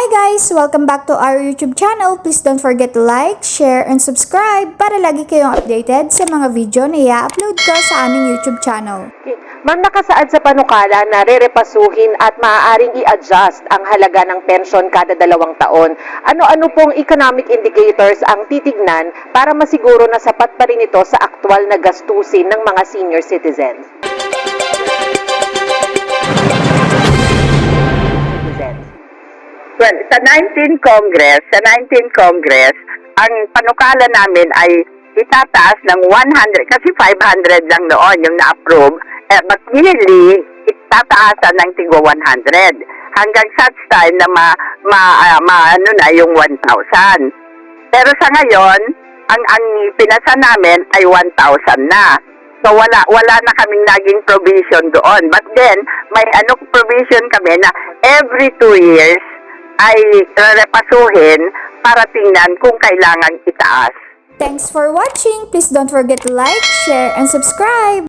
Hi guys! Welcome back to our YouTube channel. Please don't forget to like, share, and subscribe para lagi kayong updated sa mga video na i-upload ko sa aming YouTube channel. Ma'am, nakasaad sa panukala na rerepasuhin at maaaring i-adjust ang halaga ng pensyon kada 2 taon. Ano-ano pong economic indicators ang titignan para masiguro na sapat pa rin ito sa aktwal na gastusin ng mga senior citizens? Well, sa 19 Congress, ang panukala namin ay itataas ng 100, kasi 500 lang noon yung na-approve, but yearly, itataasan ng tigwa 100. Hanggang such time na ano na yung 1,000. Pero sa ngayon, ang pinasa namin ay 1,000 na. So wala na kaming naging provision doon. But then, may provision kami na every 2 years, ay repasuhin para tingnan kung kailangan itaas. Thanks for watching! Please don't forget to like, share, and subscribe!